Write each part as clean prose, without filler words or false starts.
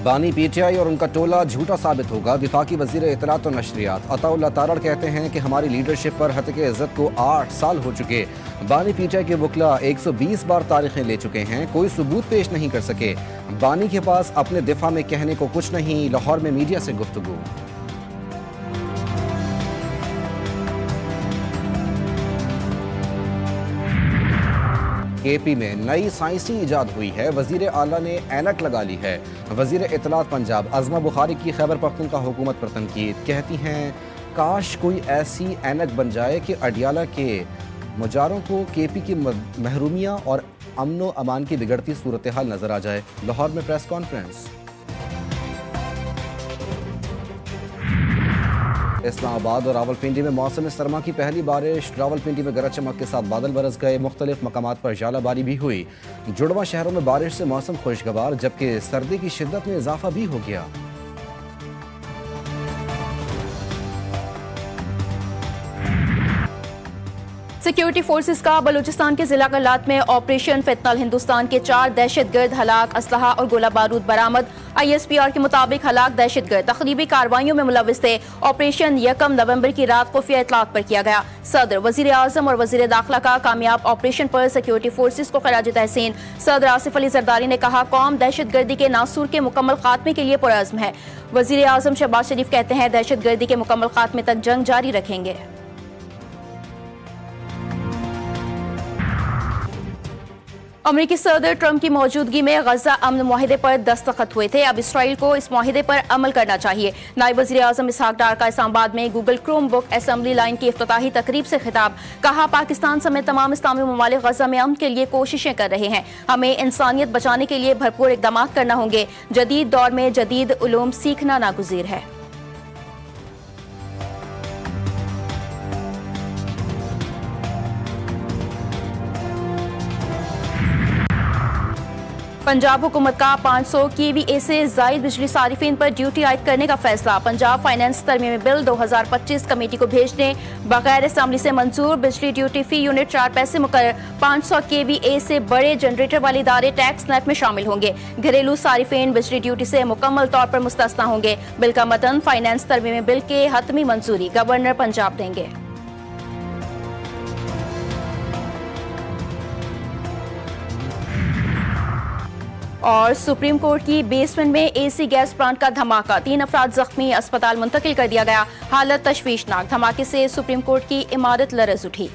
बानी पीटीआई और उनका टोला झूठा साबित होगा। वफाकी वजीर इत्तलात और नशरियात अताउल्लाह तारड़ कहते हैं कि हमारी लीडरशिप पर हतके इज्जत को 8 साल हो चुके। बानी पीटीआई के वकला 120 बार तारीखें ले चुके हैं, कोई सबूत पेश नहीं कर सके। बानी के पास अपने दिफा में कहने को कुछ नहीं। लाहौर में मीडिया से गुफ्तगू। केपी में नई साइंसी इजाद हुई है। वजीर आला ने ऐनक लगा ली है। वजीर इत्तलात पंजाब अज़मा बुखारी की खैबर पख्तूनख्वा हुकूमत पर तनकीद। कहती हैं काश कोई ऐसी ऐनक बन जाए कि अडियाला के मुजारों को केपी की महरूमियाँ और अमनो अमान की बिगड़ती सूरत हाल नजर आ जाए। लाहौर में प्रेस कॉन्फ्रेंस। इस्लामाबाद और रावलपिंडी में मौसम सरमा की पहली बारिश। रावलपिंडी में गरज चमक के साथ बादल बरस गए। मुख्तलिफ मकामात पर जालाबारी भी हुई। जुड़वा शहरों में बारिश से मौसम खुशगवार, जबकि सर्दी की शिद्दत में इजाफा भी हो गया। सिक्योरिटी फोर्सेस का बलूचिस्तान के जिला गलात में ऑपरेशन फितनल। हिंदुस्तान के 4 दहशतगर्द हलाक, असलहा और गोला बारूद बरामद। ISPR के मुताबिक हलाक दहशतगर्द तकरीबी कार्रवाइयों में मुलविस थे। ऑपरेशन 1 नवंबर की रात खुफिया इतलात पर किया गया। सदर, वजीर आजम और वजीर दाखिला का कामयाब ऑपरेशन पर सिक्योरिटी फोर्सेस को खराज तहसीन। सदर आसिफ अली जरदारी ने कहा कौम दहशतगर्दी के नासूर के मुकम्मल खात्मे के लिए पुरअज़्म है। वजीर आजम शहबाज शरीफ कहते हैं दहशतगर्दी के मुकम्मल खात्मे तक जंग जारी रखेंगे। अमरीकी सदर ट्रंप की मौजूदगी में गजा अमन मुआहिदे पर दस्तखत हुए थे। अब इसराइल को इस मुआहिदे पर अमल करना चाहिए। नायब वज़ीर आज़म इसहाक डार का इस्लामाबाद में Google Chrome book assembly line की इफ्तिताही तकरीब से खिताब। कहा पाकिस्तान समेत तमाम इस्लामी ममालिक गजा में अमन के लिए कोशिशें कर रहे हैं। हमें इंसानियत बचाने के लिए भरपूर इक़दाम करना होंगे। जदीद दौर में जदीद उलूम सीखना नागुज़ीर है। पंजाब हुकूमत का 500 KVA से जायद बिजली सारिफिन पर ड्यूटी आयद करने का फैसला। पंजाब फाइनेंस तरमीमी बिल 2025 कमेटी को भेजने बगैर असेंबली से मंजूर। बिजली ड्यूटी फी यूनिट 4 पैसे मुकर्रर। 500 KVA से बड़े जनरेटर वाले इदारे टैक्स नेट में शामिल होंगे। घरेलू सारिफिन बिजली ड्यूटी से मुकम्मल तौर पर मुस्तस्ना होंगे। बिल का मतन फाइनेंस तरमीमी बिल के हतमी मंजूरी गवर्नर पंजाब देंगे। और सुप्रीम कोर्ट की बेसमेंट में AC गैस प्लांट का धमाका। 3 अफराद जख्मी, अस्पताल मुंतकिल कर दिया गया। हालत तशवीशनाक। धमाके से सुप्रीम कोर्ट की इमारत लरज़ उठी।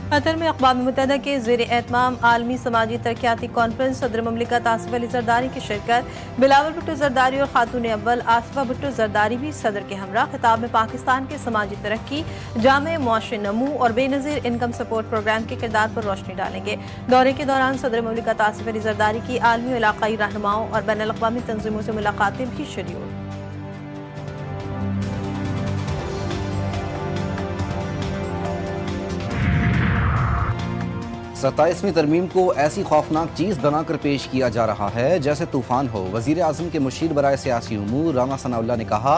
कतर में अक़वाम मुत्तहिदा के ज़ेर एहतमाम आलमी समाजी तरक्याती कॉन्फ्रेंस। सदर ममलिकत आसिफ अली जरदारी की शिरकत। बिलावल भुट्टो जरदारी और खातून अव्वल आसिफा भुट्टो जरदारी भी सदर के हमरा। खिताब में पाकिस्तान के समाजी तरक्की, जामे मुआशरे नमू और बेनज़ीर इनकम सपोर्ट प्रोग्राम के किरदार पर रोशनी डालेंगे। दौरे के दौरान सदर ममलिकत आसिफ अली जरदारी की आलमी और इलाक़ाई रहनुमाओं और बैनुल अक़वामी तंज़ीमों से मुलाकातें भी शेड्यूल। 27वीं तरमीम को ऐसी खौफनाक चीज़ बनाकर पेश किया जा रहा है जैसे तूफान हो। वज़ीर आज़म के मुशीर बराए सियासी उमूर राना सनाउल्लाह ने कहा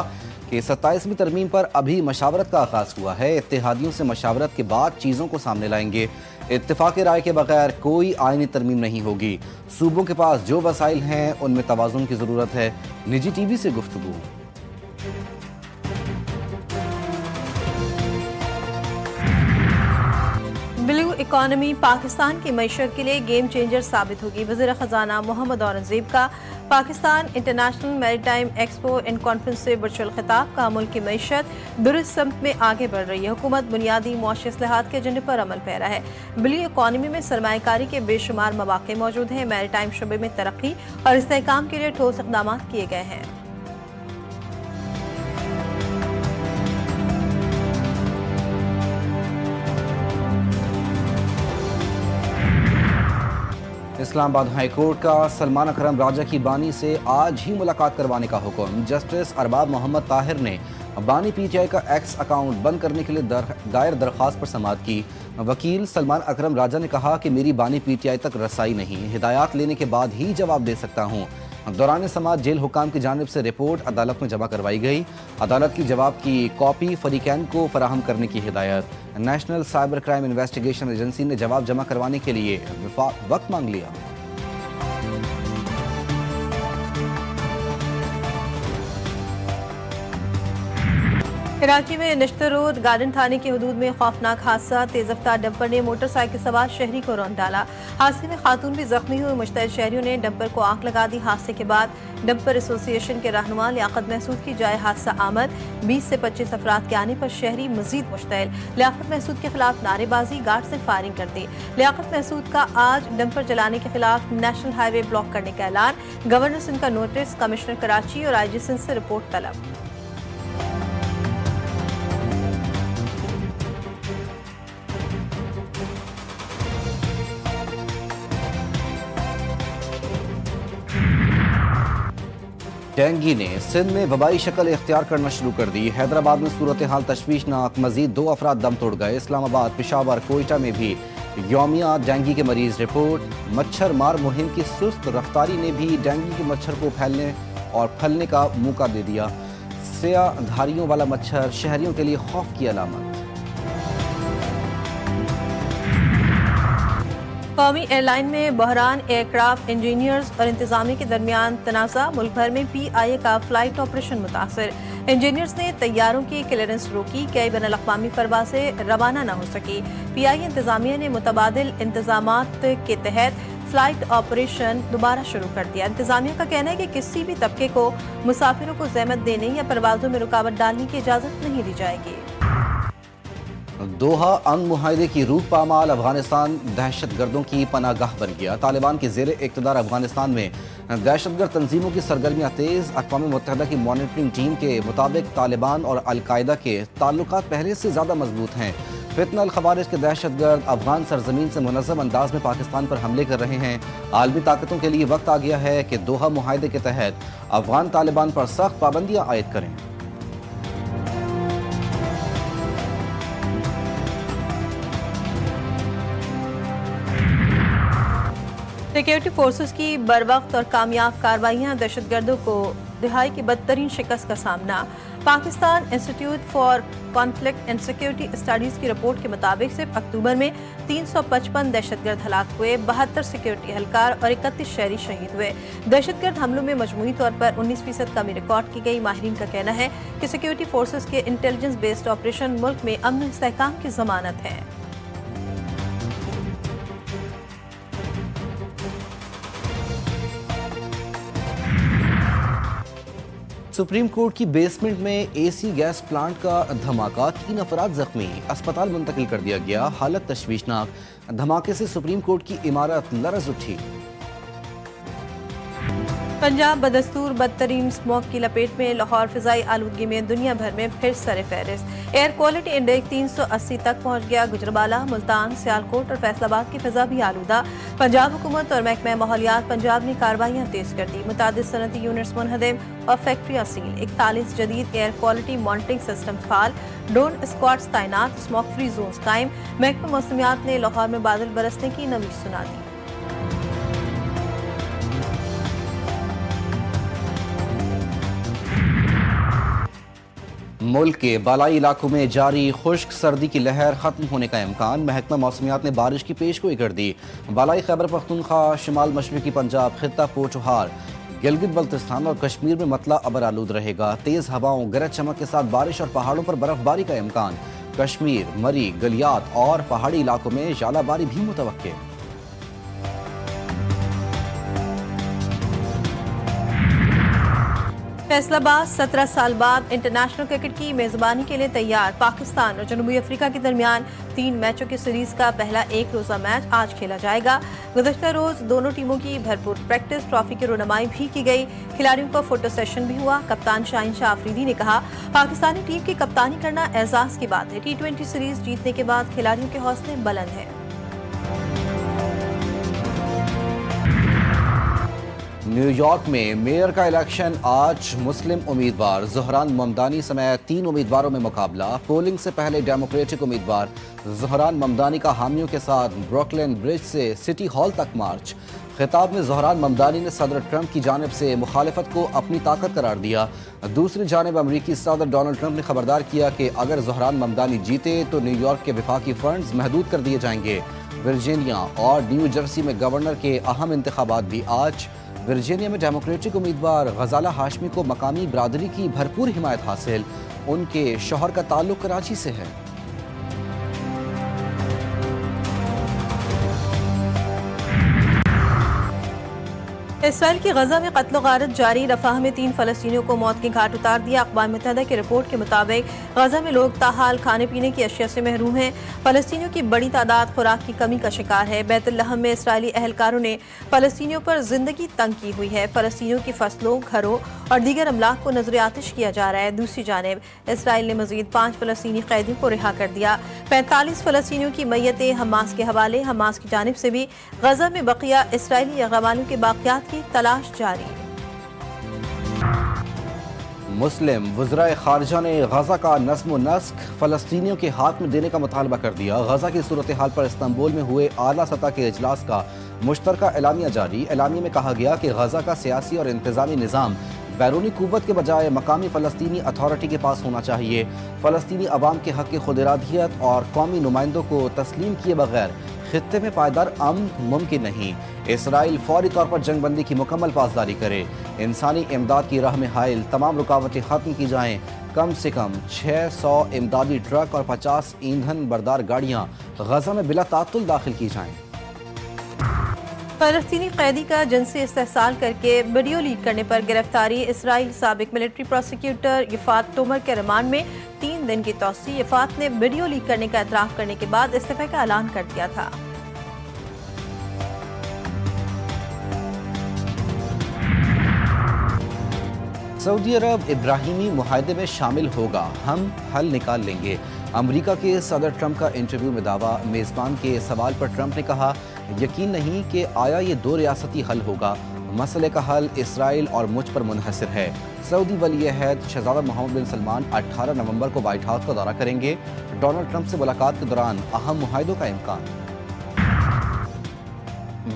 कि 27वीं तरमीम पर अभी मशावरत का आगाज़ हुआ है। इत्तेहादियों से मशावरत के बाद चीज़ों को सामने लाएंगे। इत्तेफाक राय के बगैर कोई आईनी तरमीम नहीं होगी। सूबों के पास जो वसाइल हैं उनमें तवाज़ुन की ज़रूरत है। निजी TV से गुफ्तगू। ब्लू इकॉनमी पाकिस्तान की मईशत के लिए गेम चेंजर साबित होगी। वज़ीर ख़जाना मोहम्मद औरंगज़ेब का Pakistan international maritime expo and conference से वर्चुअल खिताब। का मुल्क की मईशत दुरुस्त समत में आगे बढ़ रही है। हुकूमत बुनियादी मुआशी इस्लाहात के एजेंडे पर अमल पैरा है। ब्लू इकॉनमी में सरमायाकारी के बेशुमार मौक़े मौजूद हैं। मैरीटाइम शोबे में तरक्की और इस्तेहकाम के लिए ठोस इक़दाम किए गए हैं। इस्लामाबाद हाई कोर्ट का सलमान अकरम राजा की बानी से आज ही मुलाकात करवाने का हुक्म। जस्टिस अरबाब मोहम्मद ताहिर ने बानी PTI का एक्स अकाउंट बंद करने के लिए दायर दरख्वास्त पर समाअत की। वकील सलमान अकरम राजा ने कहा कि मेरी बानी PTI तक रसाई नहीं, हिदायत लेने के बाद ही जवाब दे सकता हूँ। दौरान समाअत जेल हुकाम की जानिब से रिपोर्ट अदालत में जमा करवाई गई। अदालत की जवाब की कॉपी फरीकैन को फराहम करने की हिदायत। National cyber crime investigation agency ने जवाब जमा करवाने के लिए वक्त मांग लिया। कराची में नश्तर रोड गार्डन थाने की हदूद में खौफनाक हादसा। तेज रफ्तार डंपर ने मोटरसाइकिल सवार शहरी को रौंद डाला। हादसे में खातून भी जख्मी हुई। मुश्तैद शहरियों ने डंपर को आग लगा दी। हादसे के बाद डंपर एसोसिएशन के रहनुमा लियाकत महसूद की जाए हादसा आमद। 20 से 25 अफराद के आने पर शहरी मजीद मुश्तैल। लियाकत महसूद के खिलाफ नारेबाजी, गार्ड से फायरिंग कर दी। लियाकत महसूद का आज डंपर चलाने के खिलाफ नेशनल हाईवे ब्लॉक करने का ऐलान। गवर्नर सिंध का नोटिस, कमिश्नर कराची और IG सिंध से रिपोर्ट तलब। डेंगू ने सिंध में वबाई शक्ल इख्तियार करना शुरू कर दी। हैदराबाद में सूरत हाल तशवीशनाक, मजीद 2 अफराद दम तोड़ गए। इस्लामाबाद, पेशावर, कोयटा में भी यौमिया डेंगू के मरीज रिपोर्ट। मच्छर मार मुहिम की सुस्त रफ्तारी ने भी डेंगू के मच्छर को फैलने और फैलने का मौका दे दिया। स्याह धारियों वाला मच्छर शहरियों के लिए खौफ की अलामत। कौमी एयरलाइन में बहरान। एयरक्राफ्ट इंजीनियर्स और इंतजामिया के दरमियान तनाज़ा। मुल्क भर में PIA का फ्लाइट ऑपरेशन मुतासर। इंजीनियर्स ने तैयारों की क्लियरेंस रोकी। कई बैनुल अक़वामी परवाज़ें रवाना न हो सकी। PIA इंतजामिया ने मुतबादिल इंतजामात के तहत फ्लाइट ऑपरेशन दोबारा शुरू कर दिया। इंतजामिया का कहना है कि किसी भी तबके को मुसाफिरों को ज़हमत देने या परवाज़ों में रुकावट डालने की इजाज़त नहीं दी जाएगी। दोहा अमन मुआहदे की रूह पामाल। अफगानिस्तान दहशत गर्दों की पनागाह बन गया। तालिबान के ज़ेरे इक़्तिदार अफगानिस्तान में दहशतगर्द तंजीमों की सरगर्मियाँ तेज़। अक़वाम मुत्तहिदा की मॉनिटरिंग टीम के मुताबिक तालिबान और अलकायदा के ताल्लुकात पहले से ज़्यादा मजबूत हैं। फितना अल खवारिज के दहशतगर्द अफगान सरजमीन से मुनज़्ज़म अंदाज में पाकिस्तान पर हमले कर रहे हैं। आलमी ताकतों के लिए वक्त आ गया है कि दोहा मुआहदे के तहत अफगान तालिबान पर सख्त पाबंदियाँ आयद करें। सिक्योरिटी फोर्सेस की बरवक्त और कामयाब कार्रवाइयाँ। दहशतगर्दों को दिहाई की बदतरीन शिकस्त का सामना। Pakistan institute for conflict and security studies की रिपोर्ट के मुताबिक सिर्फ अक्टूबर में 355 दहशतगर्द हलाक हुए। 72 सिक्योरिटी एहलकार और 31 शहरी शहीद हुए। दहशतगर्द हमलों में मजमूई तौर पर 19% कमी रिकॉर्ड की गई। माहिरीन का कहना है कि सिक्योरिटी फोर्सेस के इंटेलिजेंस बेस्ड ऑपरेशन मुल्क में अमन और इस्तेहकाम की जमानत है। सुप्रीम कोर्ट की बेसमेंट में AC गैस प्लांट का धमाका। 3 अफराद जख्मी, अस्पताल मुंतकिल कर दिया गया। हालत तशवीशनाक। धमाके से सुप्रीम कोर्ट की इमारत लरज़ उठी। पंजाब बदस्तूर बदतरीन स्मोक की लपेट में। लाहौर फिजाई आलूदगी में दुनिया भर में फिर सर फहरिस्त। एयर क्वालिटी इंडेक्स 380 तक पहुंच गया। गुजरावाला, मुल्तान, सियालकोट और फैसलाबाद की फिजा भी आलूदा। पंजाब हुकूमत और महकमा माहौलियात पंजाब ने कार्रवाइयाँ तेज कर दी। मुतादिद सनती यूनिट्स मुनहदम और फैक्ट्रियाँ सील। 41 जदीद एयर क्वालिटी मॉनिटरिंग सिस्टम फाल। ड्रोन स्क्वाड्स तैनात। स्मोक फ्री जोन्स कायम। महकमा मौसमियात ने लाहौर में बादल बरसने की नवीश सुना दी। मुल्क के बालाई इलाकों में जारी खुश्क सर्दी की लहर खत्म होने का इम्कान। महकमा मौसमियात ने बारिश की पेशगोई कर दी। बालाई खैबर पख्तूनख्वा, शिमाल मशरकी पंजाब, खित्ता पोठोहार, गिलगित बल्तिस्तान और कश्मीर में मतला अबर आलूद रहेगा। तेज हवाओं, गरज चमक के साथ बारिश और पहाड़ों पर बर्फबारी का इम्कान। कश्मीर, मरी, गलियात और पहाड़ी इलाकों में जालाबारी भी मुतवक्के। फैसलाबाद 17 साल बाद इंटरनेशनल क्रिकेट की मेजबानी के लिए तैयार। पाकिस्तान और जनूबी अफ्रीका के दरमियान 3 मैचों की सीरीज का पहला एक रोजा मैच आज खेला जाएगा। गुज़श्ता रोज दोनों टीमों की भरपूर प्रैक्टिस, ट्रॉफी की रोनमाई भी की गई। खिलाड़ियों का फोटो सेशन भी हुआ। कप्तान शाहीन शाह अफरीदी ने कहा, पाकिस्तानी टीम की कप्तानी करना एजाज की बात है। T20 सीरीज जीतने के बाद खिलाड़ियों के हौसले बुलंद हैं। न्यूयॉर्क में मेयर का इलेक्शन आज। मुस्लिम उम्मीदवार ज़हरान ममदानी समेत 3 उम्मीदवारों में मुकाबला। पोलिंग से पहले डेमोक्रेटिक उम्मीदवार ज़हरान ममदानी का हामियों के साथ ब्रुकलिन ब्रिज से सिटी हॉल तक मार्च। खिताब में ज़हरान ममदानी ने सदर ट्रंप की जानिब से मुखालिफत को अपनी ताकत करार दिया। दूसरी जानिब अमरीकी सदर डोनाल्ड ट्रंप ने खबरदार किया कि अगर ज़हरान ममदानी जीते तो न्यूयॉर्क के विफाकी फंड्स महदूद कर दिए जाएंगे। वर्जीनिया और न्यू जर्सी में गवर्नर के अहम इंतखाबात भी आज। वर्जीनिया में डेमोक्रेटिक उम्मीदवार गजाला हाशमी को मकामी बरादरी की भरपूर हिमायत हासिल। उनके शौहर का ताल्लुक कराची से है। इसराइल की गजा में कत्ल गारत जारी। रफाह में 3 फलस्तीनियों को मौत के घाट उतार दिया। अक़वाम मुत्तहिदा की रिपोर्ट के मुताबिक गजा में लोग ताहाल खाने पीने की अशिया से महरूम हैं। फलस्तीनियों की बड़ी तादाद खुराक की कमी का शिकार है। बैतुल लहम में इसराइली अहलकारों ने फलस्तीनियों पर जिंदगी तंग की हुई है। फलस्तीनियों की फसलों, घरों और दीगर अमलाक को नजर आतिश किया जा रहा है। दूसरी जानिब इसराइल ने मजीद 5 फलस्तीनी कैदियों को रिहा कर दिया। 45 फलस्तीनियों की मैयतें हमास के हवाले। हमास की जानिब से भी गजा में बकिया इसराइली अगवानों के बाकियात की तलाश जारी। मुस्लिम वज़राए खारजा ने गजा का नस्म व नस्क फलस्तीनियों के हाथ में देने का मुतालबा कर दिया। गजा की सूरत हाल पर इस्तांबुल में हुए आला सतह के इजलास का मुश्तरका एलामिया जारी। एलामिया में कहा गया कि गजा का सियासी और इंतजामी निज़ाम बैरूनी कुव्वत के बजाय मकामी फ़लस्तीनी अथॉरिटी के पास होना चाहिए। फ़लस्तीनी अवाम के हक़ खुदइरादियत और कौमी नुमाइंदों को तस्लीम किए बगैर खित्ते में पायदार अमन मुमकिन नहीं। इसराइल फौरी तौर पर जंगबंदी की मुकम्मल पासदारी करे। इंसानी इमदाद की राह में हाइल तमाम रुकावटें ख़त्म की जाएँ। कम से कम 600 इमदादी ट्रक और 50 ईंधन बरदार गाड़ियाँ गजा में बिला तातुल दाखिल की जाएँ। फलस्तीनी कैदी का जिनसी इस्तेहसाल करके वीडियो लीक करने पर गिरफ्तारी। इसराइल साबिक मिलिट्री प्रोसिक्यूटर यफात तोमर के रिमांड में 3 दिन की तौसी। यफात ने वीडियो लीक करने का एतराफ़ करने के बाद इस्तीफे का ऐलान कर दिया था। सऊदी अरब इब्राहिमी मुआहदे में शामिल होगा, हम हल निकाल लेंगे। अमेरिका के सदर ट्रंप का इंटरव्यू में दावा। मेज़बान के सवाल पर ट्रंप ने कहा, यकीन नहीं कि आया ये 2 रियासती हल होगा। मसले का हल इसराइल और मुझ पर मुनहसर है। सऊदी वली अहद शहजादा मोहम्मद बिन सलमान 18 नवंबर को व्हाइट हाउस का दौरा करेंगे। डोनाल्ड ट्रंप से मुलाकात के दौरान अहम मुआहदों का इम्कान।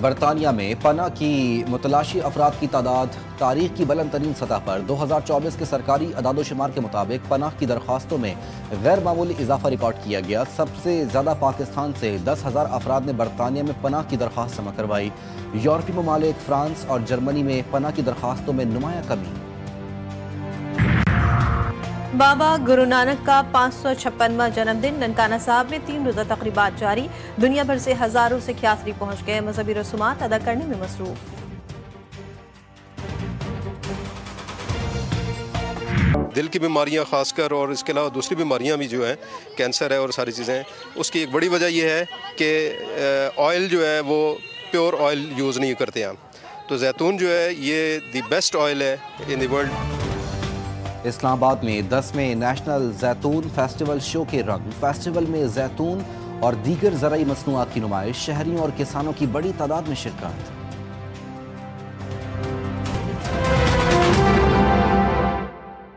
बरतानिया में पनाह की मुतलाशी अफराद की तादाद तारीख की बुलंद तरीन सतह पर। 2024 के सरकारी अदादोशुमार के मुताबिक पनाह की दरख्वास्तों में गैर मामूली इजाफा रिकॉर्ड किया गया। सबसे ज़्यादा पाकिस्तान से 10,000 अफराद ने बरतानिया में पनाह की दरख्वास्त जमा करवाई। यूरोपीय ममालिक फ्रांस और जर्मनी में पनाह की दरख्वास्तों में नुमाया कमी। बाबा गुरु नानक का 556वां जन्मदिन। ननकाना साहब में 3 रोज़ा तकरीबात जारी। दुनिया भर से हजारों सिख यात्री पहुंच गए। मजहबी रसूमात अदा करने में मसरूफ। दिल की बीमारियां खासकर और इसके अलावा दूसरी बीमारियां भी जो है, कैंसर है और सारी चीज़ें, उसकी एक बड़ी वजह यह है कि ऑयल जो है वो प्योर ऑयल यूज़ नहीं करते हैं। तो जैतून जो है ये द बेस्ट ऑयल है इन द वर्ल्ड। इस्लामाबाद में 10वें नेशनल जैतून फेस्टिवल शो के रंग। फेस्टिवल में जैतून और दीगर ज़राई मसनूआत की नुमाइश। शहरियों और किसानों की बड़ी तादाद में शिरकत।